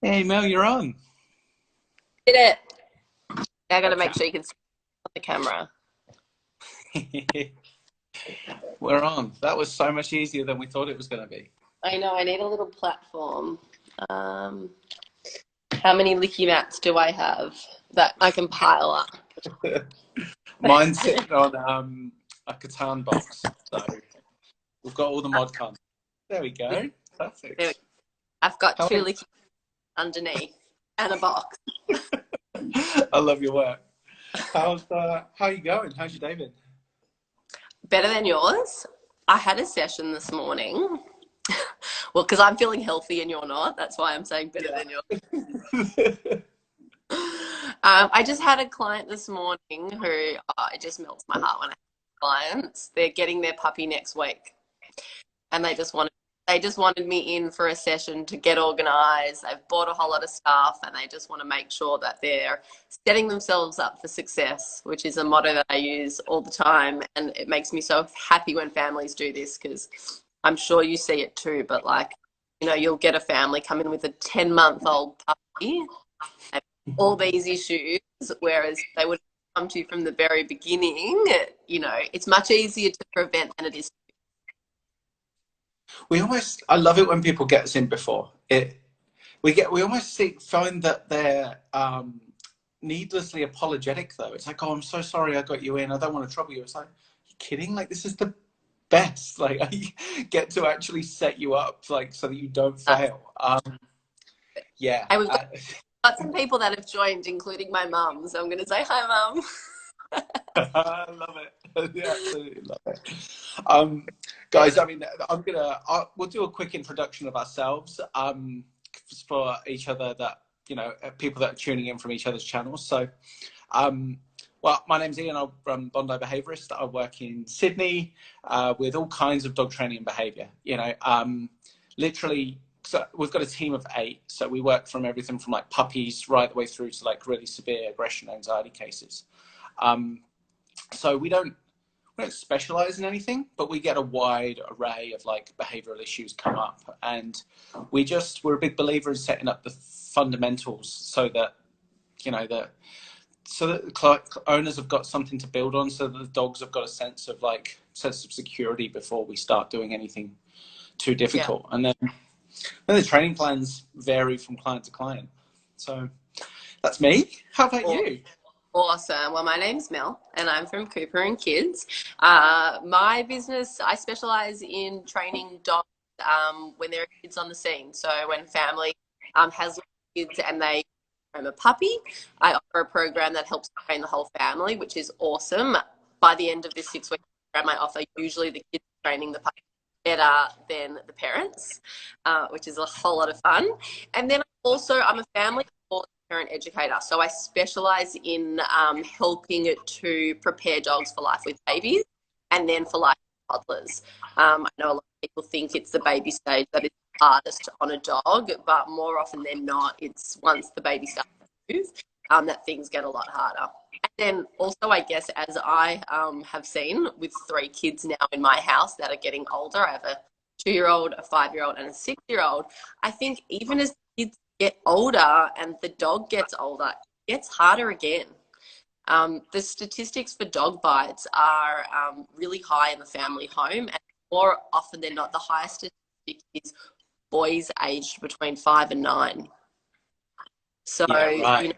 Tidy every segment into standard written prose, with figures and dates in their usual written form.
Hey Mel, you're on. Did it. I got to make Okay. sure you can see on the camera. We're on. That was so much easier than we thought it was going to be. I know, I need a little platform. Um, how many licky mats do I have that I can pile up? Mine's sitting on a Catan box, so we've got all the mod cons. There we go. There we Perfect. go. I've got How two licky underneath and a box. I love your work. How you going? How's your day been? Better than yours. I had a session this morning. Well, because I'm feeling healthy and you're not. That's why I'm saying better Yeah. than yours. I just had a client this morning who it just melts my heart when I have clients. They're getting their puppy next week. And they just wanted me in for a session to get organized. They've bought a whole lot of stuff and they just want to make sure that they're setting themselves up for success, which is a motto that I use all the time. And it makes me so happy when families do this because I'm sure you see it too. But like, you'll get a family come in with a 10-month-old puppy and all these issues, whereas they would come to you from the very beginning. It's much easier to prevent than it is. I love it when people get us in before it. We almost find that they're needlessly apologetic though. It's like, oh, I'm so sorry I got you in. I don't want to trouble you. It's like, you kidding? Like, this is the best. Like, I get to actually set you up, like, so that you don't fail. Yeah. And we've got some people that have joined, including my mum. So I'm going to say hi, mum. I love it. Yeah, absolutely love it. Guys, Yeah. I mean, we'll do a quick introduction of ourselves for each other that, people that are tuning in from each other's channels. So, um, well, my name's Ian. I'm Bondi Behaviourist. I work in Sydney with all kinds of dog training and behaviour. Literally, so we've got a team of 8. So we work from everything from like puppies right the way through to like really severe aggression, anxiety cases. Um, so we don't specialize in anything, but we get a wide array of like behavioral issues come up, and we're a big believer in setting up the fundamentals so that you know that the owners have got something to build on, so that the dogs have got a sense of security before we start doing anything too Yeah. difficult. And then the training plans vary from client to client. So that's me. How about you? Awesome. Well, my name's Mel, and I'm from Cooper and Kids. My business, I specialize in training dogs when there are kids on the scene. So when family has kids and they own a puppy, I offer a program that helps train the whole family, which is awesome. By the end of this 6-week program, I offer usually the kids training the puppy better than the parents, which is a whole lot of fun. And then I'm a family parent educator. So I specialize in helping to prepare dogs for life with babies and then for life with toddlers. I know a lot of people think it's the baby stage that is hardest on a dog, but more often than not, it's once the baby starts to move that things get a lot harder. And then also, I guess, as I have seen with 3 kids now in my house that are getting older, I have a 2-year-old, a 5-year-old, and a 6-year-old. I think even as kids get older and the dog gets older, it gets harder again. The statistics for dog bites are really high in the family home, and more often than not, the highest statistic is boys aged between 5 and 9. So, Yeah, right.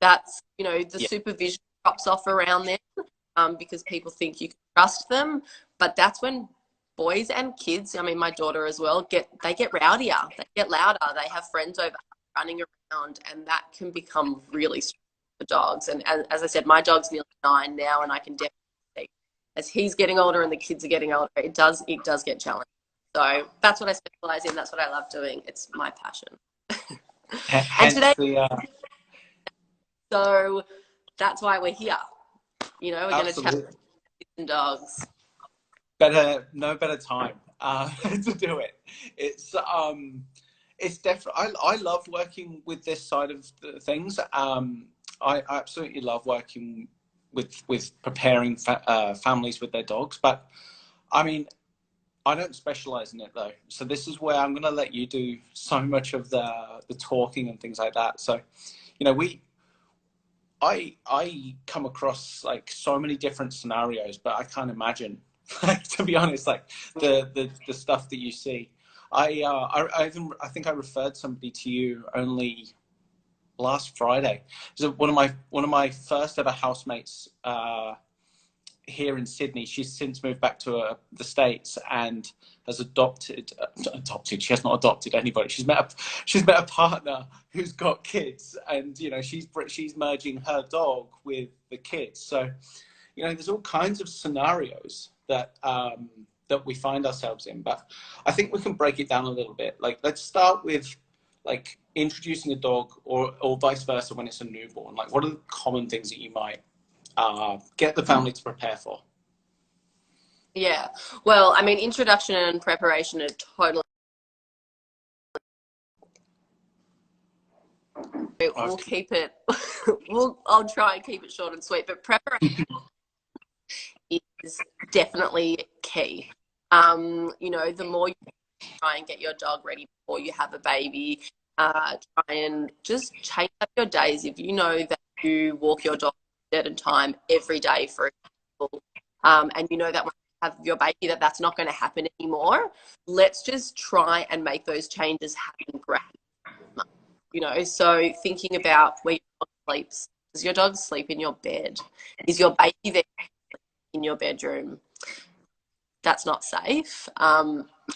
that's, the Yeah. supervision drops off around then because people think you can trust them. But that's when boys and kids, I mean, my daughter as well, they get rowdier, they get louder, they have friends over running around, and that can become really stressful for dogs. And as I said, my dog's nearly 9 now, and I can definitely see as he's getting older and the kids are getting older, it does get challenging. So that's what I specialize in. That's what I love doing. It's my passion. And Hence today, the so that's why we're here. We're going to chat absolutely. dogs. No better time to do it. It's definitely. I love working with this side of the things. I absolutely love working with preparing families with their dogs. But I mean, I don't specialize in it though. So this is where I'm going to let you do so much of the talking and things like that. So, you know, I come across like so many different scenarios, but I can't imagine, like, to be honest, like the stuff that you see. I think I referred somebody to you only last Friday. So one of my first ever housemates here in Sydney. She's since moved back to the States and has adopted. She has not adopted anybody. She's met a partner who's got kids, and you know she's merging her dog with the kids. So you know there's all kinds of scenarios that that we find ourselves in. But I think we can break it down a little bit. Like let's start with like introducing a dog or vice versa when it's a newborn. Like what are the common things that you might get the family to prepare for? Yeah. Well, I mean, introduction and preparation are totally. We'll keep it. I'll try and keep it short and sweet, but preparation is definitely key. You know, the more you try and get your dog ready before you have a baby, try and just change up your days. If you know that you walk your dog at a certain time every day, for example, and you know that when you have your baby that's not going to happen anymore, let's just try and make those changes happen gradually. You know, so thinking about where your dog sleeps. Does your dog sleep in your bed? Is your baby there in your bedroom? That's not safe.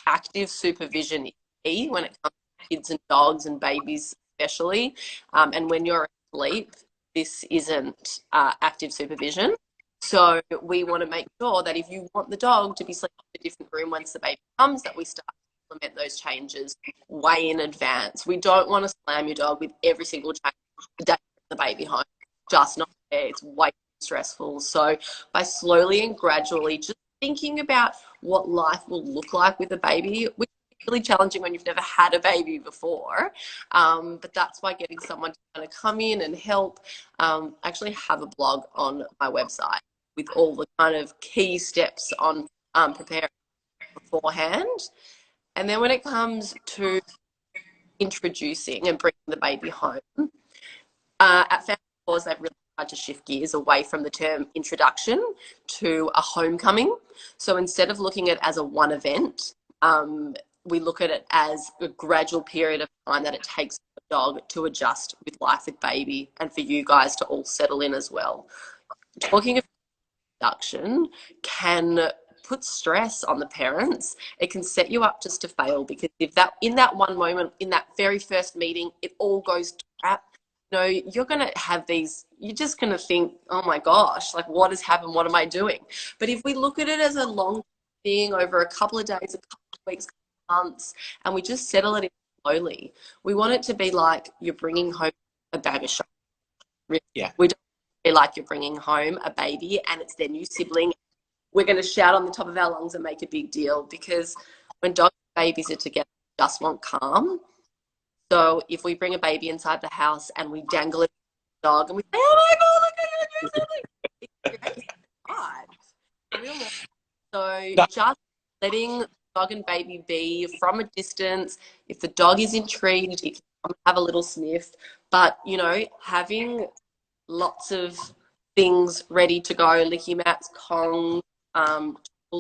Active supervision is key when it comes to kids and dogs and babies especially. And when you're asleep, this isn't active supervision. So we want to make sure that if you want the dog to be sleeping in a different room once the baby comes, that we start to implement those changes way in advance. We don't want to slam your dog with every single change the day the baby home. Just not there. It's way too stressful. So by slowly and gradually just thinking about what life will look like with a baby, which is really challenging when you've never had a baby before. But that's why getting someone to kind of come in and help. I actually have a blog on my website with all the kind of key steps on preparing beforehand. And then when it comes to introducing and bringing the baby home, at Family Cause, they've really tried to shift gears away from the term introduction to a homecoming. So instead of looking at it as a one event, we look at it as a gradual period of time that it takes the dog to adjust with life with baby and for you guys to all settle in as well. Talking about introduction can put stress on the parents. It can set you up just to fail, because if that in that one moment, in that very first meeting, it all goes to crap, you know, you're going to have these, you're just going to think, oh my gosh, like what has happened? What am I doing? But if we look at it as a long thing over a couple of days, a couple of weeks, months, and we just settle it in slowly, we want it to be like you're bringing home a bag of shop. Yeah. We don't feel like you're bringing home a baby and it's their new sibling. We're going to shout on the top of our lungs and make a big deal, because when dogs and babies are together, they just want calm. So if we bring a baby inside the house and we dangle it to the dog and we say, oh my God, look at it, do something. So just letting dog and baby be from a distance. If the dog is intrigued, it can come and have a little sniff. But, you know, having lots of things ready to go, licky mats, Kongs,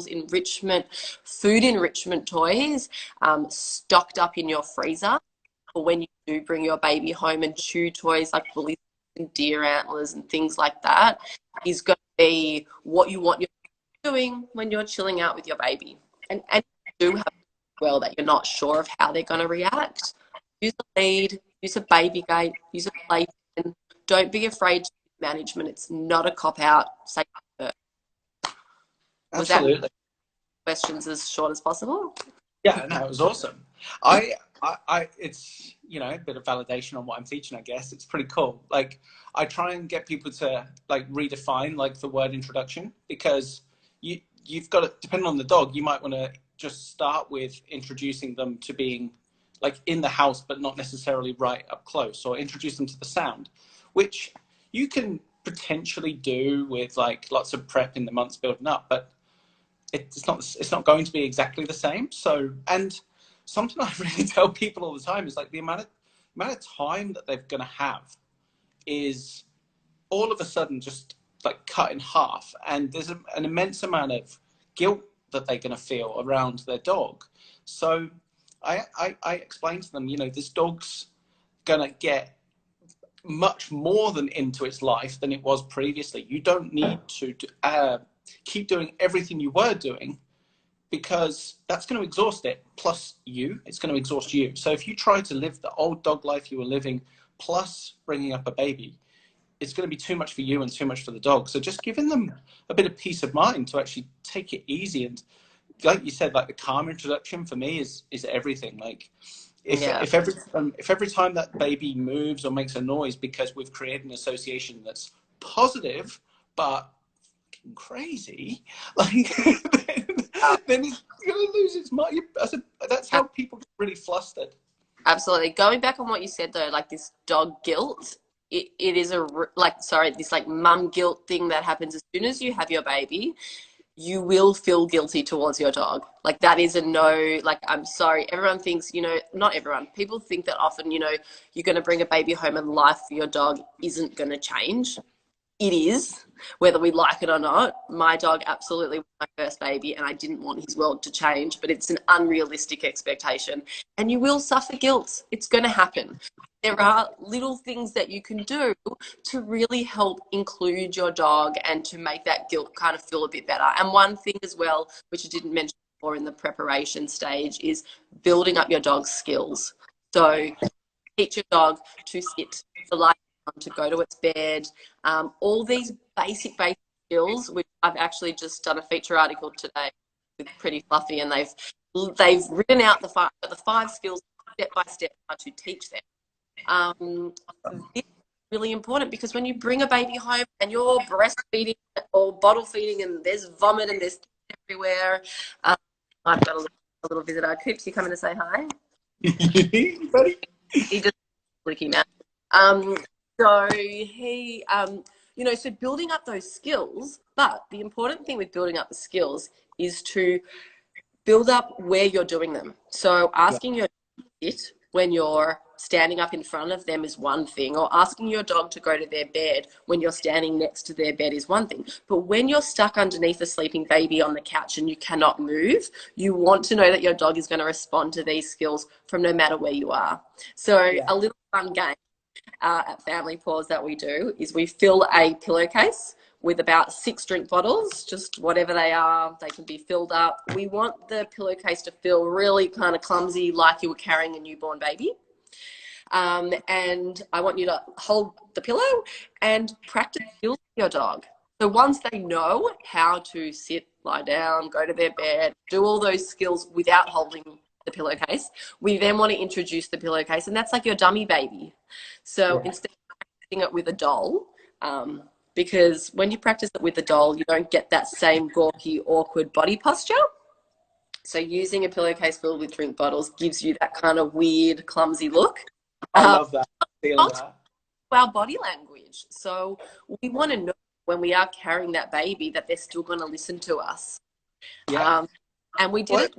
enrichment, food enrichment toys, stocked up in your freezer for when you do bring your baby home, and chew toys like bullies and deer antlers and things like that is going to be what you want your doing when you're chilling out with your baby. And you do have well that you're not sure of how they're going to react. Use a lead, use a baby gate, use a playpen. Don't be afraid to use management. It's not a cop out. Say first. Absolutely. Was that questions as short as possible? Yeah, no, it was awesome. It's, you know, a bit of validation on what I'm teaching, I guess. It's pretty cool. Like, I try and get people to like redefine like the word introduction, because you've got to, depending on the dog, you might want to just start with introducing them to being like in the house, but not necessarily right up close, or introduce them to the sound, which you can potentially do with like lots of prep in the months building up. But it's not going to be exactly the same. So, and something I really tell people all the time is like the amount of time that they're going to have is all of a sudden just like cut in half, and there's an immense amount of guilt that they're going to feel around their dog. So I explain to them, you know, this dog's going to get much more than into its life than it was previously. You don't need to keep doing everything you were doing, because that's going to exhaust it. Plus it's going to exhaust you. So if you try to live the old dog life you were living, plus bringing up a baby, it's going to be too much for you and too much for the dog. So just giving them a bit of peace of mind to actually take it easy. And like you said, like the calm introduction for me is everything. Like if every time that baby moves or makes a noise because we've created an association that's positive but crazy, like then it's going to lose its mind. That's how people get really flustered. Absolutely. Going back on what you said though, like this dog guilt, it is this like mum guilt thing that happens as soon as you have your baby. You will feel guilty towards your dog. Like that is a no, like, I'm sorry. Everyone thinks, you know, not everyone. People think that often, you know, you're going to bring a baby home and life for your dog isn't going to change. It is, whether we like it or not. My dog absolutely was my first baby and I didn't want his world to change, but it's an unrealistic expectation. And you will suffer guilt. It's going to happen. There are little things that you can do to really help include your dog and to make that guilt kind of feel a bit better. And one thing as well, which I didn't mention before in the preparation stage, is building up your dog's skills. So teach your dog to sit, to lie down, to go to its bed, all these basic skills, which I've actually just done a feature article today with Pretty Fluffy, and they've written out the five skills step by step how to teach them. This is really important, because when you bring a baby home and you're breastfeeding or bottle feeding and there's vomit and there's everywhere, I've got a little visitor. Coops, you coming to say hi? He just flicky man. So he, you know, so building up those skills, but the important thing with building up the skills is to build up where you're doing them. So asking your dog to sit when you're standing up in front of them is one thing, or asking your dog to go to their bed when you're standing next to their bed is one thing. But when you're stuck underneath a sleeping baby on the couch and you cannot move, you want to know that your dog is going to respond to these skills from no matter where you are. So a little fun game at Family Paws that we do is we fill a pillowcase with about 6 drink bottles, just whatever they are. They can be filled up. We want the pillowcase to feel really kind of clumsy, like you were carrying a newborn baby. And I want you to hold the pillow and practice skills with your dog. So once they know how to sit, lie down, go to their bed, do all those skills without holding the pillowcase, we then want to introduce the pillowcase, and that's like your dummy baby. So instead of practicing it with a doll, because when you practice it with a doll, you don't get that same gawky, awkward body posture. So using a pillowcase filled with drink bottles gives you that kind of weird, clumsy look. I love that. Feeling that. Our body language. So we want to know when we are carrying that baby that they're still going to listen to us. Yeah. And we did it.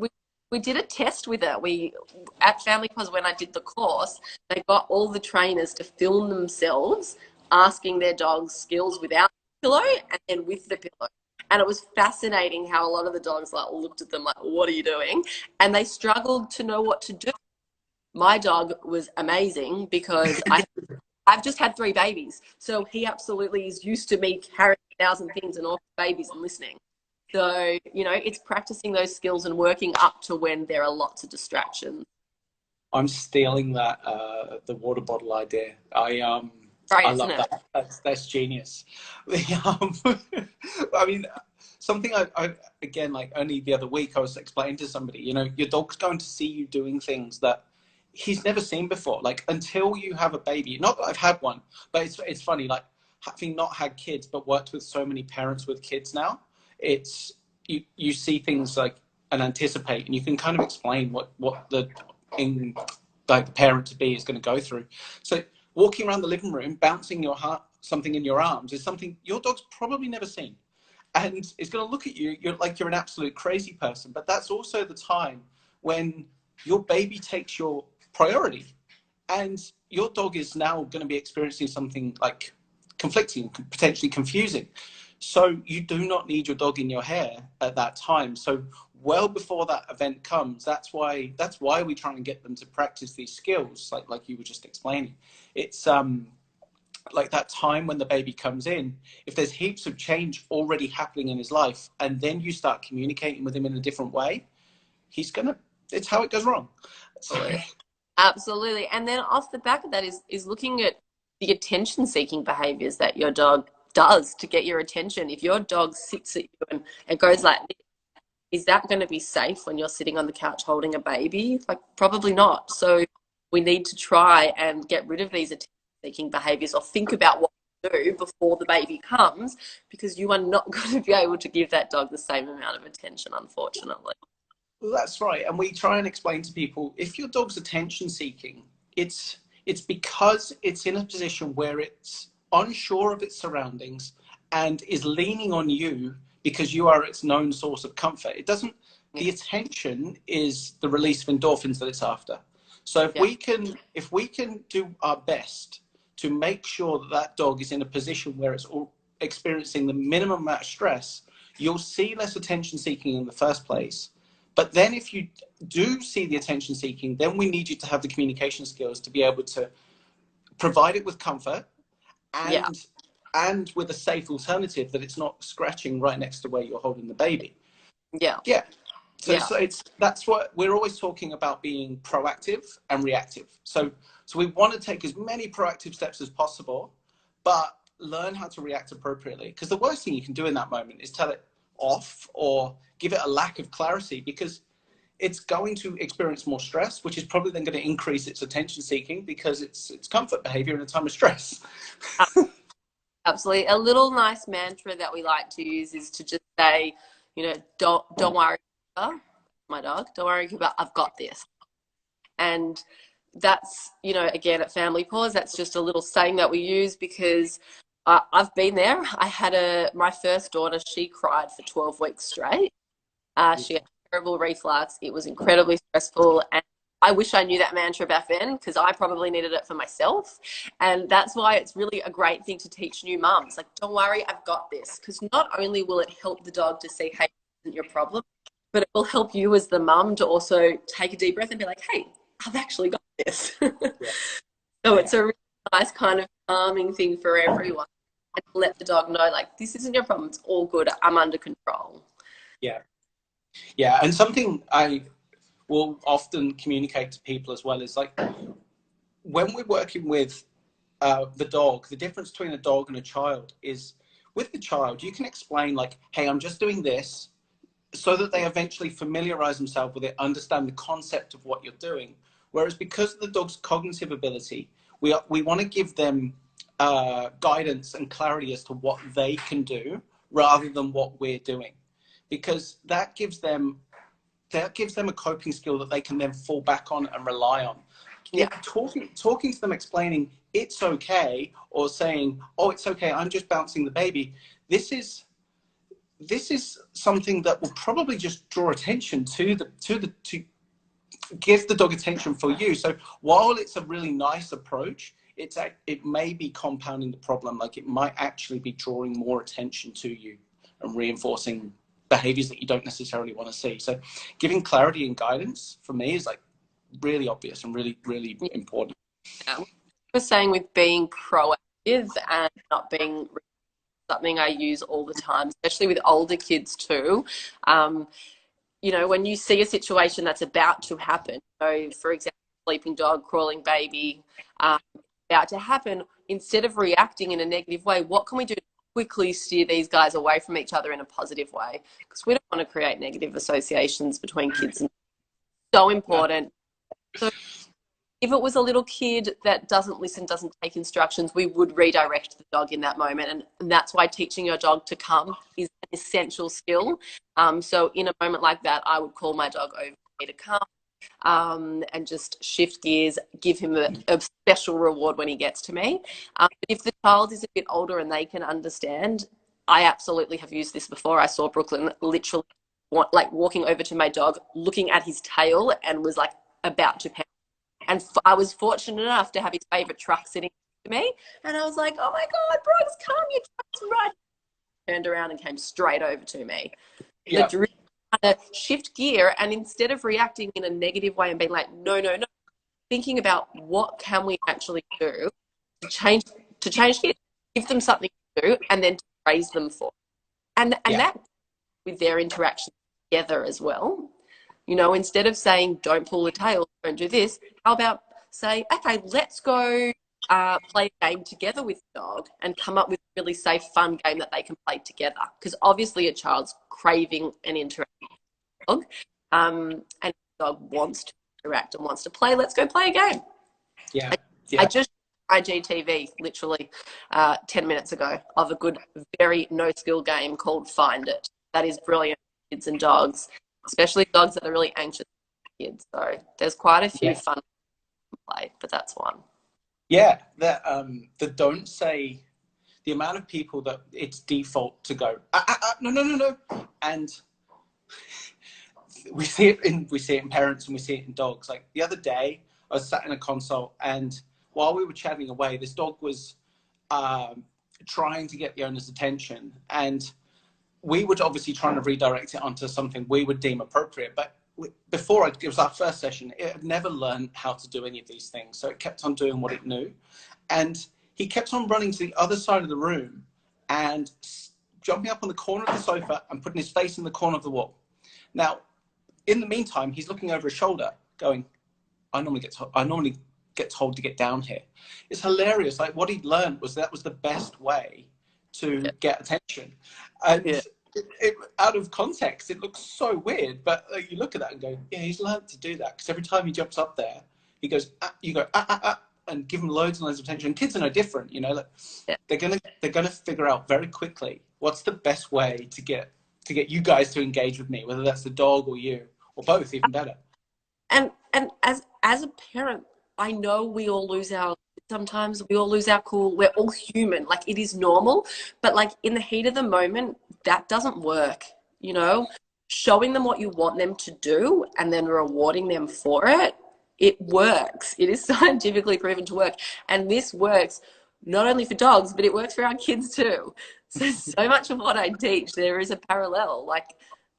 We did a test with it. At Family Paws, when I did the course, they got all the trainers to film themselves asking their dogs skills without the pillow and then with the pillow. And it was fascinating how a lot of the dogs like looked at them like, what are you doing? And they struggled to know what to do. My dog was amazing because I've just had 3 babies. So he absolutely is used to me carrying 1,000 things and all babies and listening. So, you know, it's practicing those skills and working up to when there are lots of distractions. I'm stealing that, the water bottle idea. I love that. That's genius. I mean, something I again, like only the other week I was explaining to somebody, you know, your dog's going to see you doing things that he's never seen before. Like until you have a baby, not that I've had one, but it's funny, like having not had kids, but worked with so many parents with kids now, it's, you see things like and anticipate, and you can kind of explain what the parent to be is going to go through. So walking around the living room, bouncing something in your arms is something your dog's probably never seen. and it's going to look at you, you're like you're an absolute crazy person. But that's also the time when your baby takes your priority, and your dog is now going to be experiencing something like conflicting, potentially confusing. So you do not need your dog in your hair at that time. So well before that event comes, that's why we try and get them to practice these skills, like you were just explaining. It's like that time when the baby comes in, if there's heaps of change already happening in his life, and then you start communicating with him in a different way, it's how it goes wrong. Absolutely. Absolutely. And then off the back of that is looking at the attention seeking behaviors that your dog does to get your attention. If your dog sits at you and goes like this, is that going to be safe when you're sitting on the couch holding a baby? Like, probably not. So we need to try and get rid of these attention seeking behaviors, or think about what to do before the baby comes, because you are not going to be able to give that dog the same amount of attention, unfortunately. Well, that's right. And we try and explain to people, if your dog's attention seeking, it's because it's in a position where it's unsure of its surroundings and is leaning on you because you are its known source of comfort. The attention is the release of endorphins that it's after. So if we can do our best to make sure that that dog is in a position where it's experiencing the minimum amount of stress, you'll see less attention seeking in the first place. But then if you do see the attention seeking, then we need you to have the communication skills to be able to provide it with comfort and with a safe alternative, that it's not scratching right next to where you're holding the baby. Yeah. So that's what we're always talking about, being proactive and reactive. So we want to take as many proactive steps as possible, but learn how to react appropriately. Because the worst thing you can do in that moment is tell it off or give it a lack of clarity, because it's going to experience more stress, which is probably then going to increase its attention seeking, because it's comfort behavior in a time of stress. Absolutely. A little nice mantra that we like to use is to just say, don't worry, my dog, don't worry about, I've got this. And that's, again, at Family Pause, that's just a little saying that we use, because I've been there. I had my first daughter, she cried for 12 weeks straight. She had terrible reflux. It was incredibly stressful. And I wish I knew that mantra back then, because I probably needed it for myself. And that's why it's really a great thing to teach new mums. Like, don't worry, I've got this. Because not only will it help the dog to see, hey, this isn't your problem, but it will help you as the mum to also take a deep breath and be like, hey, I've actually got this. So it's a really nice kind of calming thing for everyone. And let the dog know, like, this isn't your problem. It's all good. I'm under control. Yeah. And something I will often communicate to people as well is, like, when we're working with the dog, the difference between a dog and a child is, with the child, you can explain, like, hey, I'm just doing this, so that they eventually familiarize themselves with it, understand the concept of what you're doing. Whereas because of the dog's cognitive ability, we want to give them guidance and clarity as to what they can do rather than what we're doing, because that gives them a coping skill that they can then fall back on and rely on. Talking to them, explaining it's okay, or saying, oh, it's okay, I'm just bouncing the baby, this is something that will probably just draw attention to give the dog attention for you. So while it's a really nice approach, it may be compounding the problem. Like, it might actually be drawing more attention to you and reinforcing behaviors that you don't necessarily want to see. So giving clarity and guidance, for me, is like really obvious and really, really important. We're saying with being proactive and not being something I use all the time, especially with older kids too. When you see a situation that's about to happen, so for example, sleeping dog, crawling baby, about to happen, instead of reacting in a negative way, what can we do to quickly steer these guys away from each other in a positive way? Because we don't want to create negative associations between kids. And so important. So if it was a little kid that doesn't listen, doesn't take instructions, we would redirect the dog in that moment. And that's why teaching your dog to come is an essential skill. So in a moment like that, I would call my dog over to come, and just shift gears, give him a special reward when he gets to me. But if the child is a bit older and they can understand, I absolutely have used this before. I saw Brooklyn literally like walking over to my dog, looking at his tail, and was like about to pounce. And I was fortunate enough to have his favorite truck sitting to me, and I was like, "Oh my God, Brooks, come, your truck's right." Turned around and came straight over to me. Yeah. The to shift gear, and instead of reacting in a negative way and being like, no, no, no, thinking about what can we actually do to change it, give them something to do, and then to praise them for it. And that with their interaction together as well. You know, instead of saying don't pull the tail, don't do this, how about say, okay, let's go play a game together with the dog and come up with a really safe, fun game that they can play together. Because obviously a child's craving an interaction with the dog, and the dog wants to interact and wants to play. Let's go play a game. Yeah. I just IGTV literally 10 minutes ago of a good, very no-skill game called Find It. That is brilliant for kids and dogs, especially dogs that are really anxious kids. So there's quite a few fun to play, but that's one. Yeah, the don't say, the amount of people that it's default to go, no, no, no, no. And we see it in parents and we see it in dogs. Like the other day, I was sat in a consult, and while we were chatting away, this dog was trying to get the owner's attention, and we would obviously trying to redirect it onto something we would deem appropriate. But before it was our first session, it had never learned how to do any of these things, so it kept on doing what it knew, and he kept on running to the other side of the room and jumping up on the corner of the sofa and putting his face in the corner of the wall. Now, in the meantime, he's looking over his shoulder, going, I normally get told to get down here. It's hilarious. Like what he'd learned was that was the best way to get attention. And out of context, it looks so weird, but you look at that and go, yeah, he's learned to do that. Because every time he jumps up there, he goes, you go, and give him loads and loads of attention. And kids are no different, you know. Like, they're gonna figure out very quickly what's the best way to get you guys to engage with me, whether that's the dog or you or both, even better. And as a parent, I know we all lose our cool. We're all human. Like it is normal, but like in the heat of the moment, that doesn't work. You know, showing them what you want them to do and then rewarding them for it, it works. It is scientifically proven to work. And this works not only for dogs, but it works for our kids too. So much of what I teach, there is a parallel. Like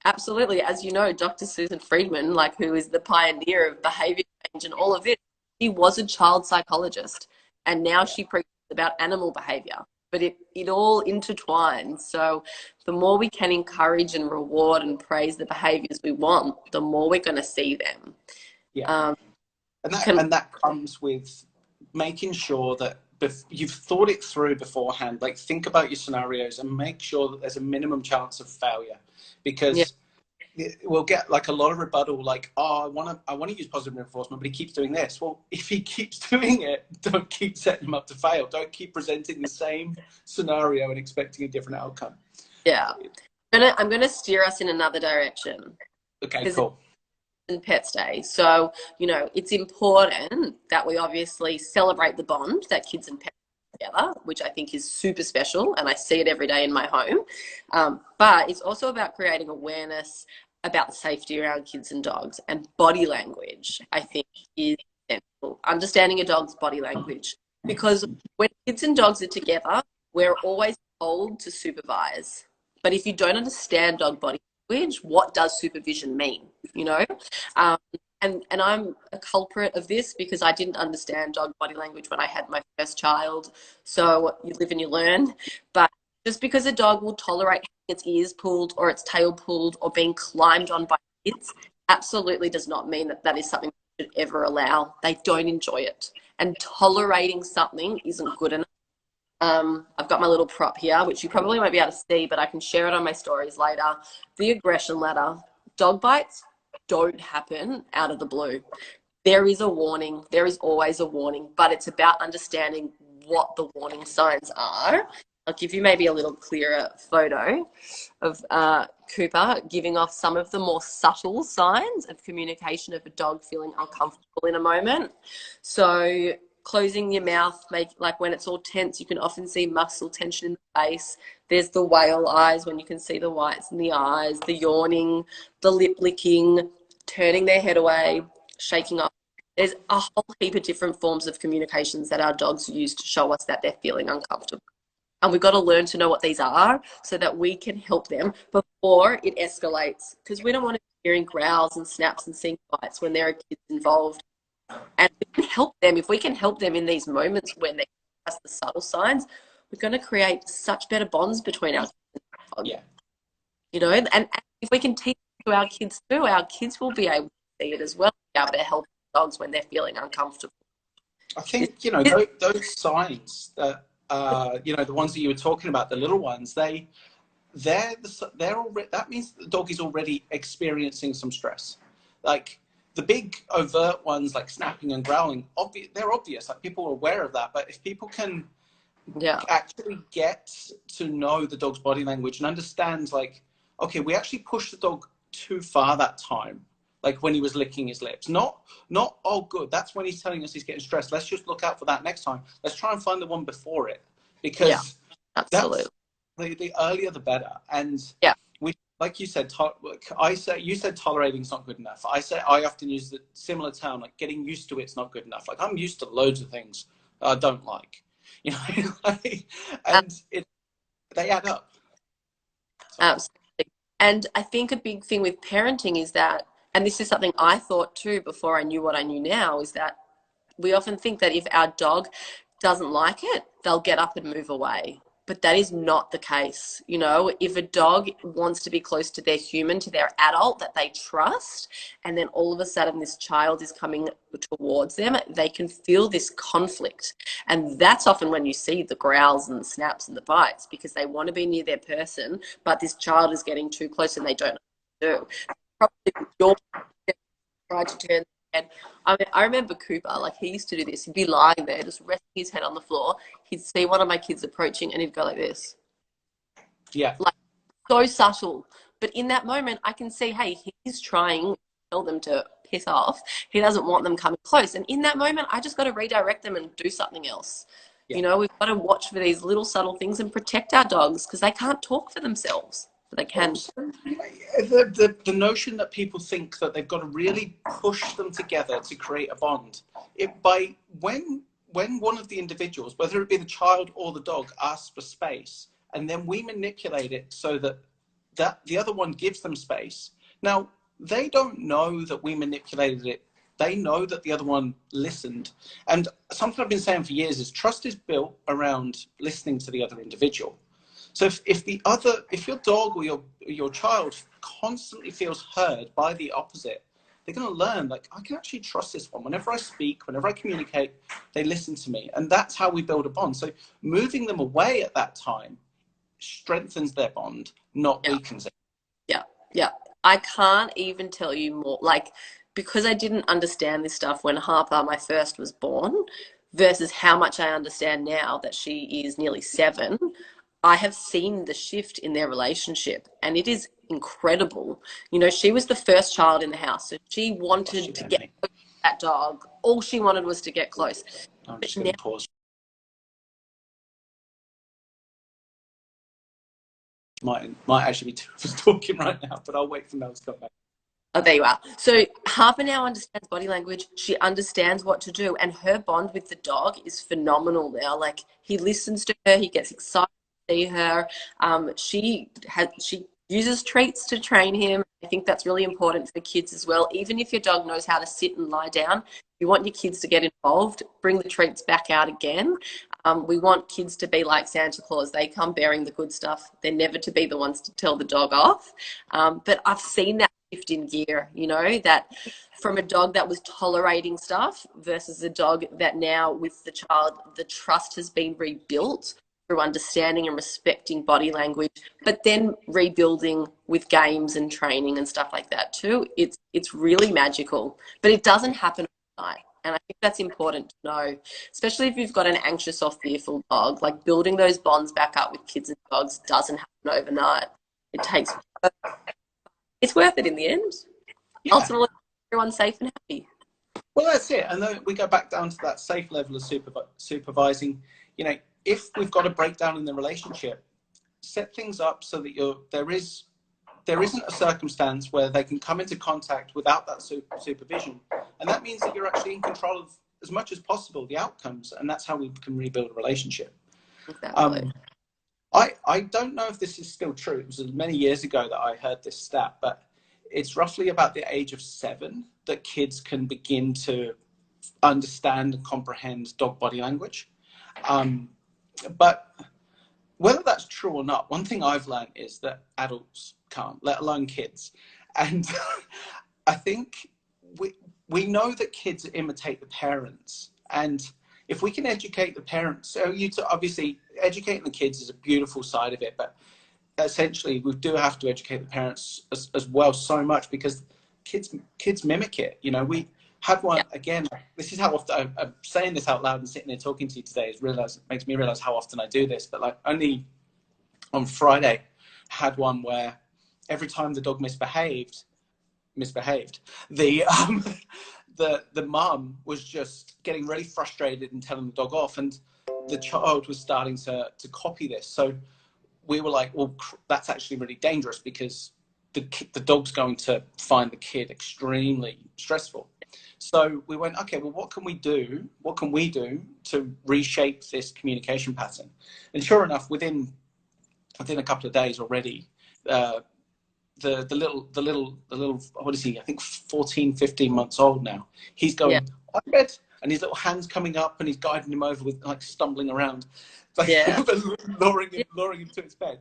absolutely, as you know, Dr. Susan Friedman, like who is the pioneer of behavior change and all of this, she was a child psychologist, and now she preaches about animal behavior, but it all intertwines. So the more we can encourage and reward and praise the behaviors we want, the more we're going to see them. And that comes with making sure that you've thought it through beforehand. Like think about your scenarios and make sure that there's a minimum chance of failure, because we'll get like a lot of rebuttal, like, oh, I want to use positive reinforcement, but he keeps doing this. Well, if he keeps doing it, don't keep setting him up to fail. Don't keep presenting the same scenario and expecting a different outcome. Yeah. I'm gonna steer us in another direction. Okay, cool. And Pets Day. So, you know, it's important that we obviously celebrate the bond that kids and pets together, which I think is super special, and I see it every day in my home. But it's also about creating awareness about the safety around kids and dogs, and body language, I think, is essential. Understanding a dog's body language, because when kids and dogs are together, we're always told to supervise. But if you don't understand dog body language, what does supervision mean? You know? And I'm a culprit of this because I didn't understand dog body language when I had my first child. So you live and you learn. But just because a dog will tolerate having its ears pulled or its tail pulled or being climbed on by kids absolutely does not mean that that is something we should ever allow. They don't enjoy it. And tolerating something isn't good enough. I've got my little prop here, which you probably won't be able to see, but I can share it on my stories later. The aggression ladder. Dog bites don't happen out of the blue. There is a warning. There is always a warning, but it's about understanding what the warning signs are. I'll give you maybe a little clearer photo of Cooper giving off some of the more subtle signs of communication of a dog feeling uncomfortable in a moment. So closing your mouth, make like when it's all tense, you can often see muscle tension in the face. There's the whale eyes when you can see the whites in the eyes, the yawning, the lip licking, turning their head away, shaking off. There's a whole heap of different forms of communications that our dogs use to show us that they're feeling uncomfortable. And we've got to learn to know what these are so that we can help them before it escalates. Because we don't want to be hearing growls and snaps and seeing bites when there are kids involved. And we can help them. If we can help them in these moments when they express the subtle signs, we're going to create such better bonds between our kids. Yeah. You know, and if we can teach it to our kids too, our kids will be able to see it as well, be able to help dogs when they're feeling uncomfortable. I think, you know, those signs that, you know, the ones that you were talking about, the little ones, they're already, that means the dog is already experiencing some stress. Like the big overt ones like snapping and growling, they're obvious, like people are aware of that. But if people can actually get to know the dog's body language and understand, like, okay, we actually pushed the dog too far that time. Like when he was licking his lips, not, oh, good, that's when he's telling us he's getting stressed. Let's just look out for that next time. Let's try and find the one before it, because absolutely, the earlier the better. And we, like you said, you said tolerating is not good enough. I often use the similar term, like getting used to it's not good enough. Like I'm used to loads of things I don't like, you know, and they add up. So. Absolutely. And I think a big thing with parenting is that, and this is something I thought too before I knew what I knew now, is that we often think that if our dog doesn't like it, they'll get up and move away. But that is not the case. You know, if a dog wants to be close to their human, to their adult that they trust, and then all of a sudden this child is coming towards them, they can feel this conflict. And that's often when you see the growls and the snaps and the bites, because they want to be near their person, but this child is getting too close and they don't know what to do. Probably your tried to turn their head. I mean, I remember Cooper, like he used to do this. He'd be lying there, just resting his head on the floor. He'd see one of my kids approaching and he'd go like this. Yeah. Like so subtle. But in that moment, I can see, hey, he's trying to tell them to piss off. He doesn't want them coming close. And in that moment, I just got to redirect them and do something else. Yeah. You know, we've got to watch for these little subtle things and protect our dogs because they can't talk for themselves. But they can. The notion that people think that they've got to really push them together to create a bond. When one of the individuals, whether it be the child or the dog, asks for space, and then we manipulate it so that the other one gives them space. Now, they don't know that we manipulated it. They know that the other one listened. And something I've been saying for years is trust is built around listening to the other individual. So if your dog or your child constantly feels heard by the opposite, they're going to learn, like, I can actually trust this one. Whenever I speak, whenever I communicate, they listen to me. And that's how we build a bond. So moving them away at that time strengthens their bond, not weakens it. Yeah. I can't even tell you more. Like, because I didn't understand this stuff when Harper, my first, was born, versus how much I understand now that she is nearly 7, I have seen the shift in their relationship, and it is incredible. You know, she was the first child in the house, so she wanted to get close to that dog. All she wanted was to get close. I'm just going to pause. Might actually be two of us talking right now, but I'll wait for Mel to come back. Oh, there you are. So Harper now understands body language. She understands what to do, and her bond with the dog is phenomenal now. Like, he listens to her, he gets excited to see her. She uses treats to train him. I think that's really important for kids as well. Even if your dog knows how to sit and lie down, you want your kids to get involved, bring the treats back out again. We want kids to be like Santa Claus. They come bearing the good stuff. They're never to be the ones to tell the dog off. But I've seen that shift in gear, you know, that from a dog that was tolerating stuff versus a dog that now with the child, the trust has been rebuilt through understanding and respecting body language, but then rebuilding with games and training and stuff like that too. It's really magical, but it doesn't happen overnight. And I think that's important to know, especially if you've got an anxious or fearful dog. Like, building those bonds back up with kids and dogs doesn't happen overnight. It takes work. It's worth it in the end. Yeah. Ultimately, everyone's safe and happy. Well, that's it. And then we go back down to that safe level of supervising. You know, if we've got a breakdown in the relationship, set things up so that there isn't a circumstance where they can come into contact without that supervision. And that means that you're actually in control of, as much as possible, the outcomes. And that's how we can rebuild a relationship. Exactly. I don't know if this is still true. It was many years ago that I heard this stat, but it's roughly about the age of 7 that kids can begin to understand and comprehend dog body language. But whether that's true or not, one thing I've learned is that adults can't, let alone kids. And I think we know that kids imitate the parents. And if we can educate the parents, so obviously educating the kids is a beautiful side of it, but essentially we do have to educate the parents as well so much, because kids mimic it. You know, we had one, again, this is how often I'm saying this out loud and sitting there talking to you today makes me realize how often I do this, but like only on Friday had one where every time the dog misbehaved, the mum was just getting really frustrated and telling the dog off, and the child was starting to copy this. So we were like, well, that's actually really dangerous, because the dog's going to find the kid extremely stressful. So we went, okay, well, what can we do? What can we do to reshape this communication pattern? And sure enough, within a couple of days already, the little, what is he? I think 14, 15 months old now. He's going, I'm bed, and his little hands coming up, and he's guiding him over with, like, stumbling around, like, luring him to his bed.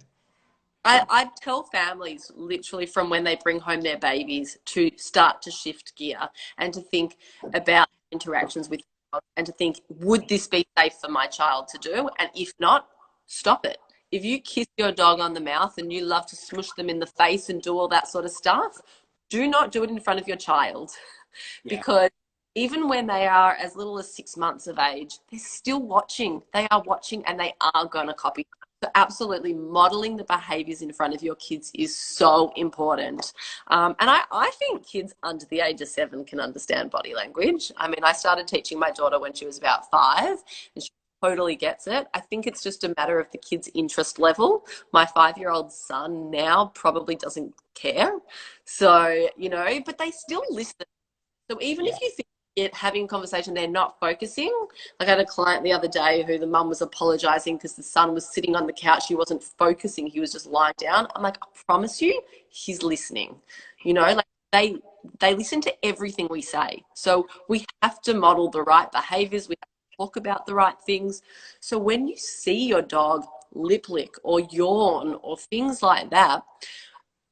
I tell families literally from when they bring home their babies to start to shift gear and to think about interactions with dogs, and to think, would this be safe for my child to do? And if not, stop it. If you kiss your dog on the mouth and you love to smush them in the face and do all that sort of stuff, do not do it in front of your child. Because even when they are as little as 6 months of age, they're still watching. They are watching, and they are going to copy. So absolutely modeling the behaviors in front of your kids is so important. And I think kids under the age of 7 can understand body language. I mean, I started teaching my daughter when she was about 5, and she totally gets it. I think it's just a matter of the kid's interest level. My 5-year-old son now probably doesn't care. So, you know, but they still listen. So even if you think having a conversation, they're not focusing. Like, I had a client the other day who the mum was apologizing because the son was sitting on the couch. He wasn't focusing. He was just lying down. I'm like, I promise you, he's listening. You know, like they listen to everything we say. So we have to model the right behaviors. We have to talk about the right things. So when you see your dog lip lick or yawn or things like that,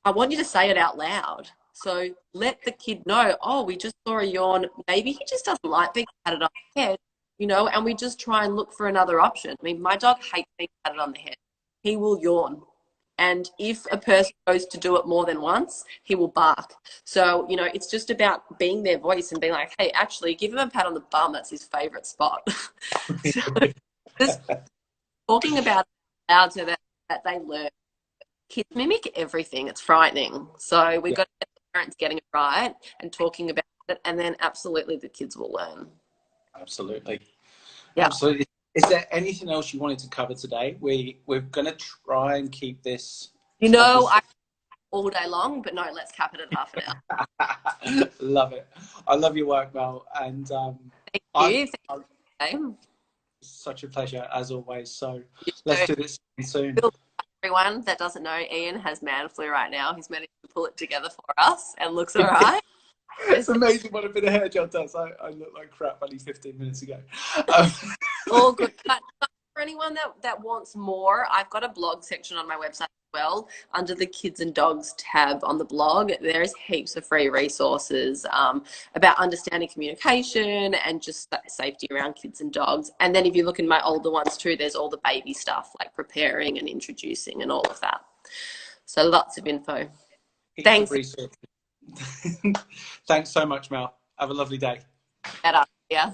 I want you to say it out loud. So let the kid know, oh, we just saw a yawn. Maybe he just doesn't like being patted on the head, you know, and we just try and look for another option. I mean, my dog hates being patted on the head. He will yawn. And if a person goes to do it more than once, he will bark. So, you know, it's just about being their voice and being like, hey, actually, give him a pat on the bum. That's his favorite spot. So just talking about it loud so that they learn. Kids mimic everything. It's frightening. So we've got to get the parents getting it right and talking about it, and then absolutely the kids will learn. Absolutely. Yeah. Absolutely. Is there anything else you wanted to cover today? We're going to try and keep this. You know, I all day long, but no, let's cap it at half an hour. Love it. I love your work, Mel. And thank you. Such a pleasure, as always. So let's do this soon. Everyone that doesn't know, Ian has man flu right now. He's managed to pull it together for us and looks all right. It's amazing what a bit of hair gel does. I look like crap only 15 minutes ago. All good. But for anyone that wants more, I've got a blog section on my website as well. Under the Kids and Dogs tab on the blog, there's heaps of free resources about understanding communication and just safety around kids and dogs. And then if you look in my older ones too, there's all the baby stuff like preparing and introducing and all of that. So lots of info. Thanks. Thanks so much, Mel. Have a lovely day. Better. Yeah.